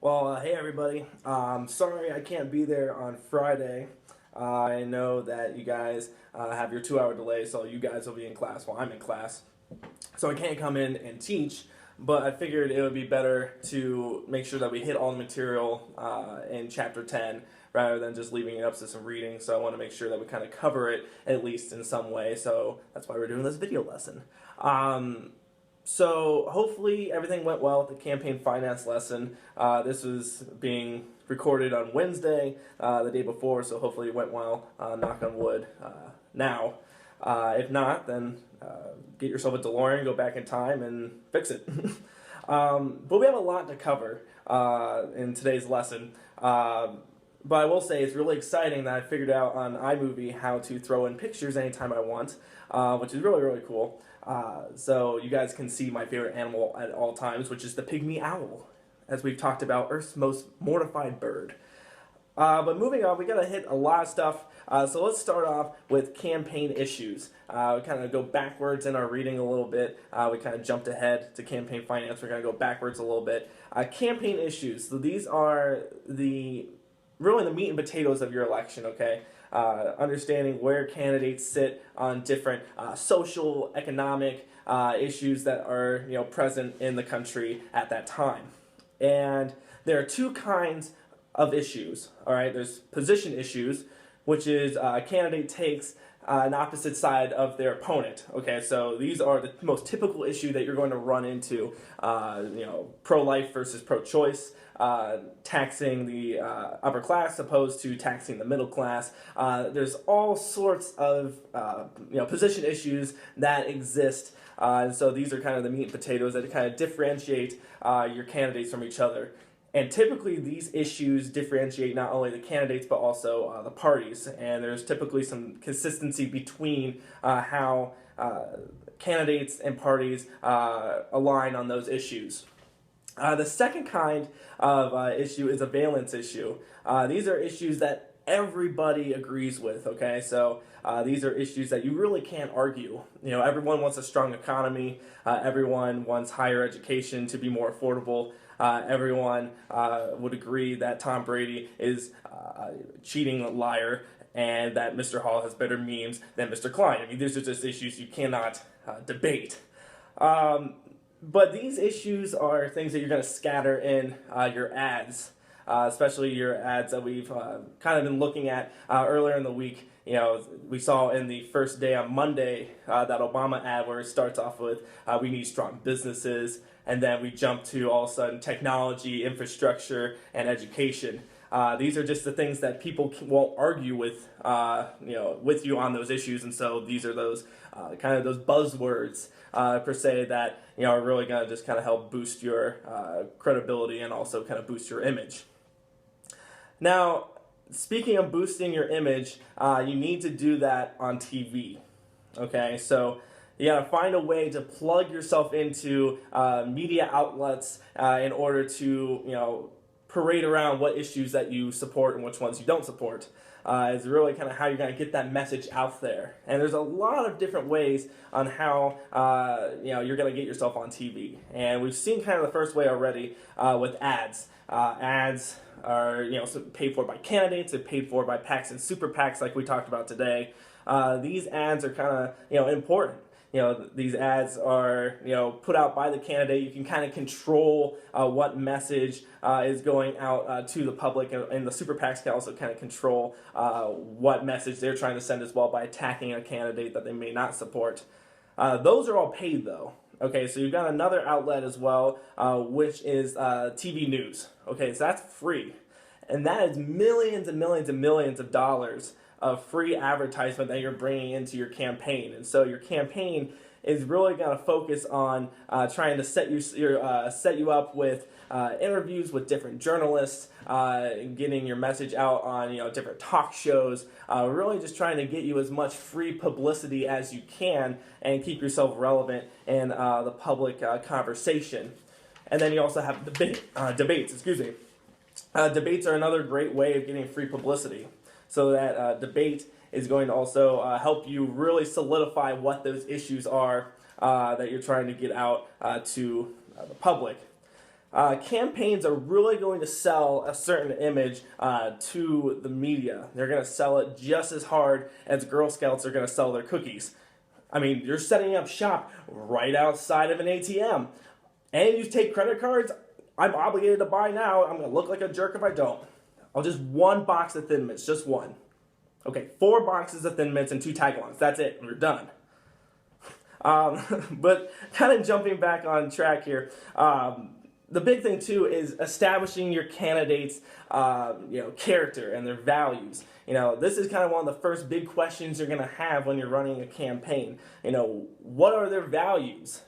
Hey everybody. Sorry I can't be there on Friday. I know that you guys have your 2 hour delay, so you guys will be in class while I'm in class. So I can't come in and teach, but I figured it would be better to make sure that we hit all the material in chapter 10 rather than just leaving it up to some reading. So I want to make sure that we kind of cover it at least in some way. So that's why we're doing this video lesson. So hopefully everything went well with the campaign finance lesson. This was being recorded on Wednesday, the day before, so hopefully it went well, knock on wood, now. If not, then get yourself a DeLorean, go back in time, and fix it. But we have a lot to cover in today's lesson. But I will say it's really exciting that I figured out on iMovie how to throw in pictures anytime I want, which is really, really cool. So you guys can see my favorite animal at all times, which is the pygmy owl, as we've talked about, Earth's most mortified bird. But moving on, we got to hit a lot of stuff. So let's start off with campaign issues. We kind of go backwards in our reading a little bit. We kind of jumped ahead to campaign finance. We're going to go backwards a little bit. Campaign issues. So these are really the meat and potatoes of your election, okay? Understanding where candidates sit on different social, economic issues that are present in the country at that time. And there are two kinds of issues, all right? There's position issues, which is a candidate takes an opposite side of their opponent. Okay, so these are the most typical issue that you're going to run into. Pro-life versus pro-choice, taxing the upper class opposed to taxing the middle class. There's all sorts of position issues that exist. And so these are kind of the meat and potatoes that kind of differentiate your candidates from each other. And typically these issues differentiate not only the candidates but also the parties. And there's typically some consistency between how candidates and parties align on those issues. The second kind of issue is a valence issue. These are issues that everybody agrees with, okay? So these are issues that you really can't argue. Everyone wants a strong economy. Everyone wants higher education to be more affordable. Everyone would agree that Tom Brady is a cheating liar and that Mr. Hall has better memes than Mr. Klein. I mean, these are just issues you cannot debate. But these issues are things that you're going to scatter in your ads, especially your ads that we've kind of been looking at earlier in the week. We saw in the first day on Monday that Obama ad where it starts off with, we need strong businesses, and then we jump to all of a sudden technology, infrastructure, and education. These are just the things that people won't argue with, with you on those issues, and so these are those kind of those buzzwords per se that are really going to just kind of help boost your credibility and also kind of boost your image. Now, speaking of boosting your image, you need to do that on TV. Okay, so you gotta find a way to plug yourself into media outlets in order to parade around what issues that you support and which ones you don't support. Is really kind of how you're going to get that message out there. And there's a lot of different ways on how you're going to get yourself on TV. And we've seen kind of the first way already with ads. Ads are paid for by candidates, they're paid for by PACs and super PACs like we talked about today. These ads are kind of important. These ads are, put out by the candidate. You can kind of control what message is going out to the public, and the super PACs can also kind of control what message they're trying to send as well by attacking a candidate that they may not support. Those are all paid, though. Okay, so you've got another outlet as well, which is TV news. Okay, so that's free. And that is millions and millions and millions of dollars of free advertisement that you're bringing into your campaign. And so your campaign is really going to focus on trying to set you up with interviews with different journalists, getting your message out on different talk shows, really just trying to get you as much free publicity as you can and keep yourself relevant in the public conversation. And then you also have debates. Debates are another great way of getting free publicity. So that debate is going to also help you really solidify what those issues are that you're trying to get out to the public. campaigns are really going to sell a certain image to the media. They're going to sell it just as hard as Girl Scouts are going to sell their cookies. I mean, you're setting up shop right outside of an ATM, and you take credit cards. I'm obligated to buy now. I'm going to look like a jerk if I don't. I'll just one box of Thin Mints, just one. Okay, 4 boxes of Thin Mints and 2 tagalongs. That's it. We're done. But kind of jumping back on track here, the big thing too is establishing your candidates' character and their values. This is kind of one of the first big questions you're going to have when you're running a campaign. What are their values?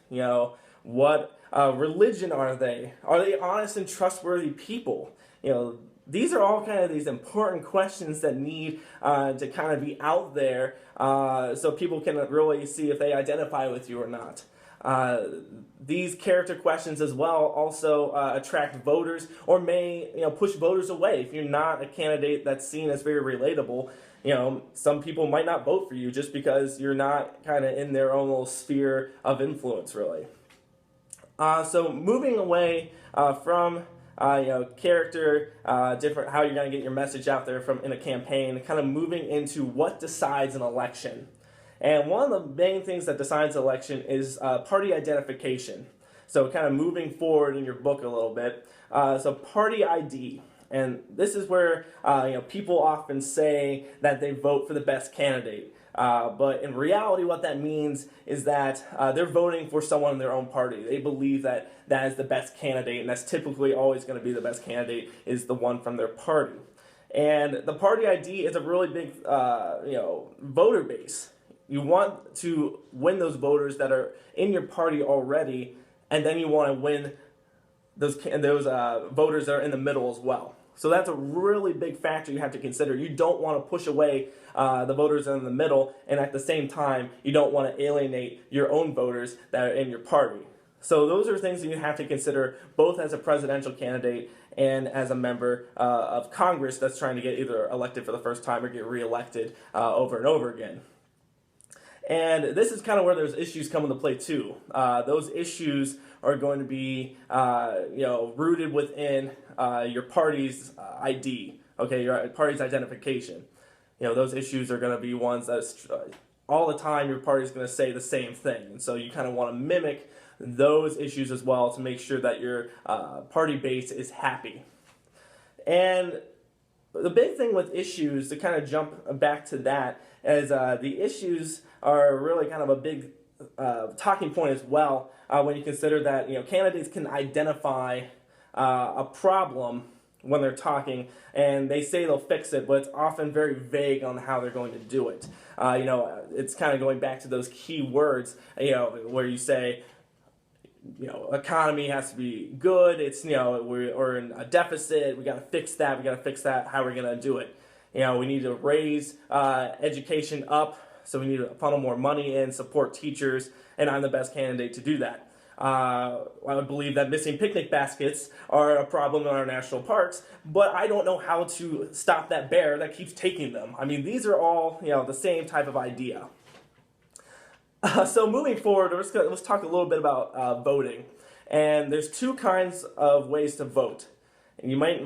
What religion are they? Are they honest and trustworthy people? These are all kind of these important questions that need to kind of be out there so people can really see if they identify with you or not. These character questions as well also attract voters or may push voters away. If you're not a candidate that's seen as very relatable, some people might not vote for you just because you're not kind of in their own little sphere of influence, really. So moving away from character, different how you're going to get your message out there in a campaign, kind of moving into what decides an election. And one of the main things that decides an election is party identification. So kind of moving forward in your book a little bit. So party ID. And this is where people often say that they vote for the best candidate. But in reality, what that means is that they're voting for someone in their own party. They believe that that is the best candidate, and that's typically always going to be the best candidate is the one from their party. And the party ID is a really big, voter base. You want to win those voters that are in your party already, and then you want to win those voters that are in the middle as well. So that's a really big factor you have to consider. You don't want to push away the voters in the middle, and at the same time, you don't want to alienate your own voters that are in your party. So those are things that you have to consider both as a presidential candidate and as a member of Congress that's trying to get either elected for the first time or get reelected over and over again. And this is kind of where those issues come into play too. Those issues are going to be, rooted within your party's ID. Okay, your party's identification. Those issues are going to be ones that all the time your party's going to say the same thing, and so you kind of want to mimic those issues as well to make sure that your party base is happy. And the big thing with issues, to kind of jump back to that, is the issues are really kind of a big talking point as well when you consider that candidates can identify a problem when they're talking, and they say they'll fix it, but it's often very vague on how they're going to do it. It's kind of going back to those key words, where you say, economy has to be good. It's we're in a deficit. We got to fix that. We got to fix that. How are we going to do it? We need to raise education up. So we need to funnel more money in, support teachers, and I'm the best candidate to do that. I would believe that missing picnic baskets are a problem in our national parks, but I don't know how to stop that bear that keeps taking them. I mean, these are all the same type of idea. So moving forward, let's talk a little bit about voting. And there's 2 kinds of ways to vote. And you might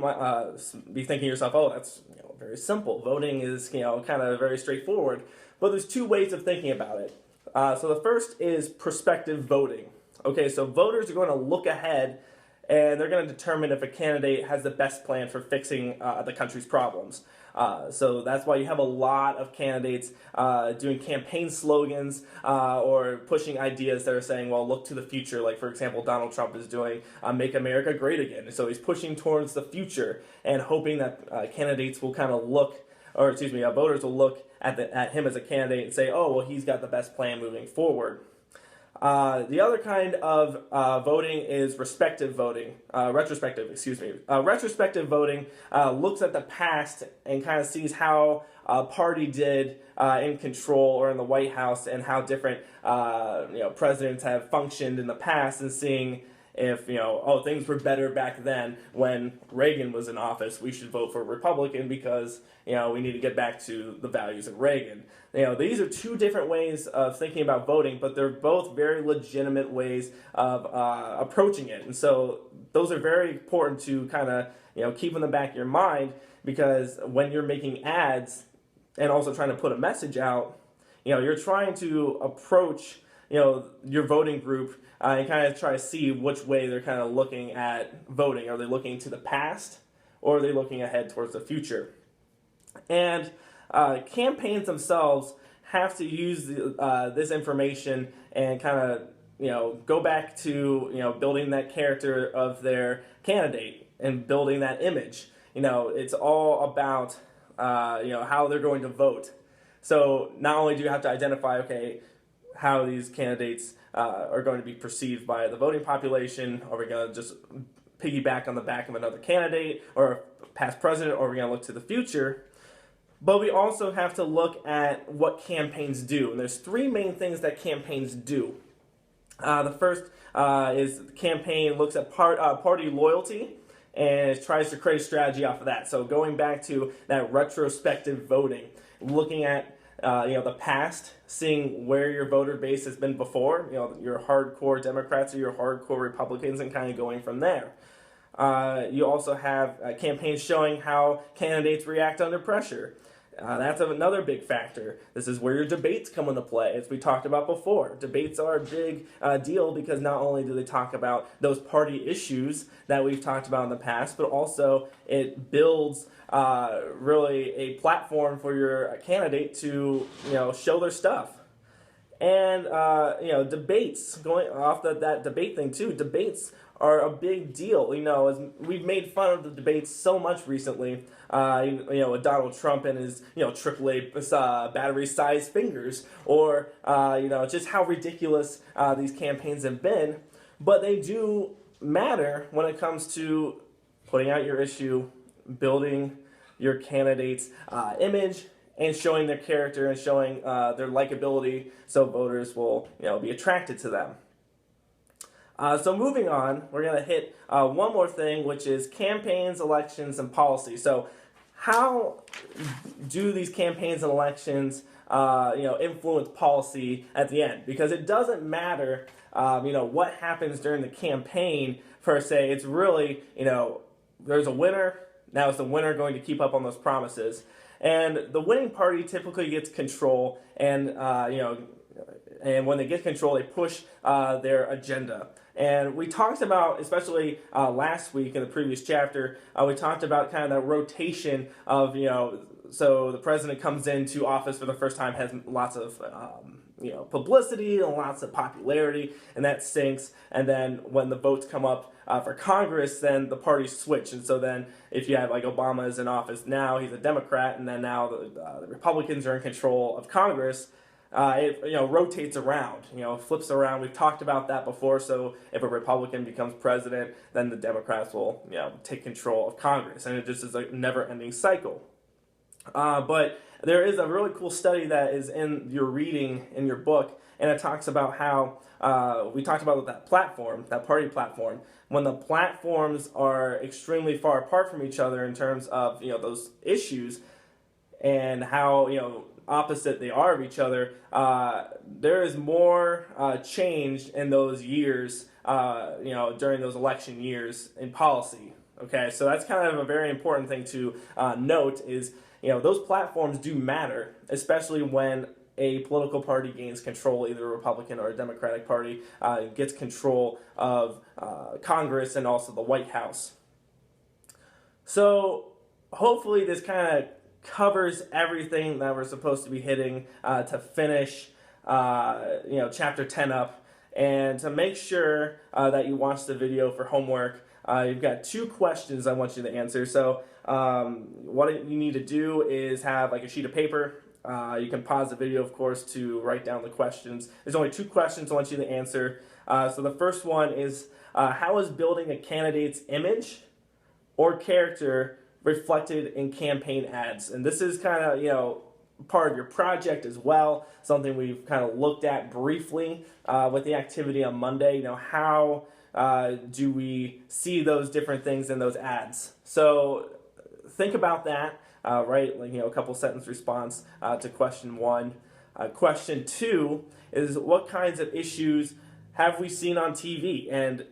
be thinking to yourself, oh, that's very simple. Voting is kind of very straightforward. But there's 2 ways of thinking about it. So the first is prospective voting. Okay, so voters are going to look ahead and they're going to determine if a candidate has the best plan for fixing the country's problems. So that's why you have a lot of candidates doing campaign slogans or pushing ideas that are saying, well, look to the future. Like, for example, Donald Trump is doing Make America Great Again. So he's pushing towards the future and hoping that candidates will kind of voters will look at him as a candidate and say, oh, well, he's got the best plan moving forward. The other kind of voting is retrospective voting. Retrospective voting looks at the past and kind of sees how a party did in control or in the White House and how different presidents have functioned in the past, and seeing if things were better back then when Reagan was in office, we should vote for a Republican because we need to get back to the values of Reagan. These are 2 different ways of thinking about voting, but they're both very legitimate ways of approaching it. And so those are very important to kind of, keep in the back of your mind, because when you're making ads and also trying to put a message out, you're trying to approach, your voting group and kind of try to see which way they're kind of looking at voting. Are they looking to the past, or are they looking ahead towards the future? And campaigns themselves have to use this information and kind of, go back to, building that character of their candidate and building that image. It's all about, how they're going to vote. So not only do you have to identify, okay, how these candidates are going to be perceived by the voting population. Are we going to just piggyback on the back of another candidate or past president, or are we going to look to the future? But we also have to look at what campaigns do. And there's three main things that campaigns do. The first is the campaign looks at party loyalty and it tries to create a strategy off of that. So going back to that retrospective voting, looking at the past, seeing where your voter base has been before, your hardcore Democrats or your hardcore Republicans, and kind of going from there. You also have campaigns showing how candidates react under pressure. That's another big factor. This is where your debates come into play, as we talked about before. Debates are a big deal because not only do they talk about those party issues that we've talked about in the past, but also it builds really a platform for your candidate to show their stuff. And debates, going off that debate thing too, debates are a big deal. As we've made fun of the debates so much recently, with Donald Trump and his, AAA battery-sized fingers, or, just how ridiculous these campaigns have been. But they do matter when it comes to putting out your issue, building your candidate's image, and showing their character and showing their likability, so voters will, be attracted to them. So moving on, we're going to hit one more thing, which is campaigns, elections, and policy. So how do these campaigns and elections, influence policy at the end? Because it doesn't matter, what happens during the campaign per se. It's really, there's a winner. Now is the winner going to keep up on those promises? And the winning party typically gets control, and and when they get control, they push their agenda. And we talked about, especially last week in the previous chapter, we talked about kind of that rotation of, so the president comes into office for the first time, has lots of, publicity and lots of popularity, and that sinks. And then when the votes come up for Congress, then the parties switch. And so then if you have like Obama is in office now, he's a Democrat, and then now the Republicans are in control of Congress. It rotates around, flips around. We've talked about that before. So if a Republican becomes president, then the Democrats will take control of Congress, and it just is a never-ending cycle. But there is a really cool study that is in your reading in your book, and it talks about how we talked about that platform, that party platform. When the platforms are extremely far apart from each other in terms of those issues and how opposite they are of each other, there is more change in those years, during those election years in policy. Okay, so that's kind of a very important thing to note is, those platforms do matter, especially when a political party gains control, either a Republican or a Democratic party gets control of Congress and also the White House. So hopefully this kind of covers everything that we're supposed to be hitting to finish, chapter 10 up. And to make sure that you watch the video for homework, you've got 2 questions I want you to answer. So what you need to do is have like a sheet of paper. You can pause the video, of course, to write down the questions. There's only 2 questions I want you to answer. So the first one is, how is building a candidate's image or character reflected in campaign ads? And this is kind of, part of your project as well, something we've kind of looked at briefly with the activity on Monday. How do we see those different things in those ads? So think about that, write a couple sentence response to question 1. Question 2 is, what kinds of issues have we seen on TV? And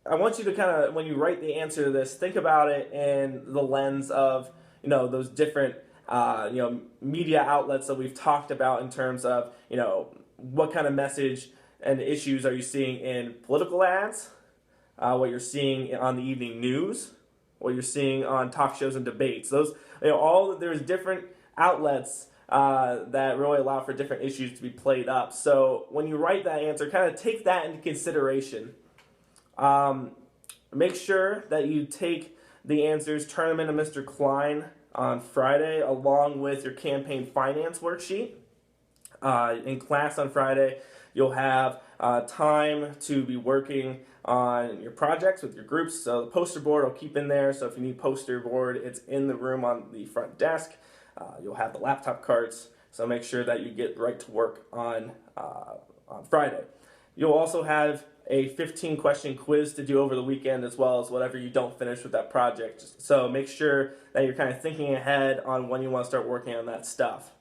I want you to kind of, when you write the answer to this, think about it in the lens of, those different, media outlets that we've talked about in terms of, what kind of message and issues are you seeing in political ads, what you're seeing on the evening news, what you're seeing on talk shows and debates. Those, there's different outlets that really allow for different issues to be played up. So when you write that answer, kind of take that into consideration. Make sure that you take the answers, turn them into Mr. Klein on Friday, along with your campaign finance worksheet. In class on Friday, you'll have time to be working on your projects with your groups. So the poster board will keep in there. So if you need poster board, it's in the room on the front desk. You'll have the laptop carts. So make sure that you get right to work on Friday. You'll also have a 15-question quiz to do over the weekend, as well as whatever you don't finish with that project. So make sure that you're kind of thinking ahead on when you want to start working on that stuff.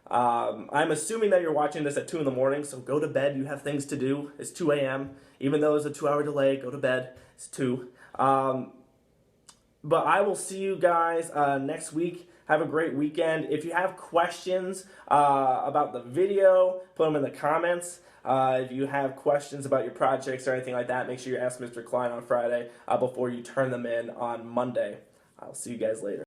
I'm assuming that you're watching this at 2 in the morning, so go to bed. You have things to do. It's 2 a.m. Even though there's a 2-hour delay, go to bed. It's 2. But I will see you guys next week. Have a great weekend. If you have questions about the video, put them in the comments. If you have questions about your projects or anything like that, make sure you ask Mr. Klein on Friday before you turn them in on Monday. I'll see you guys later.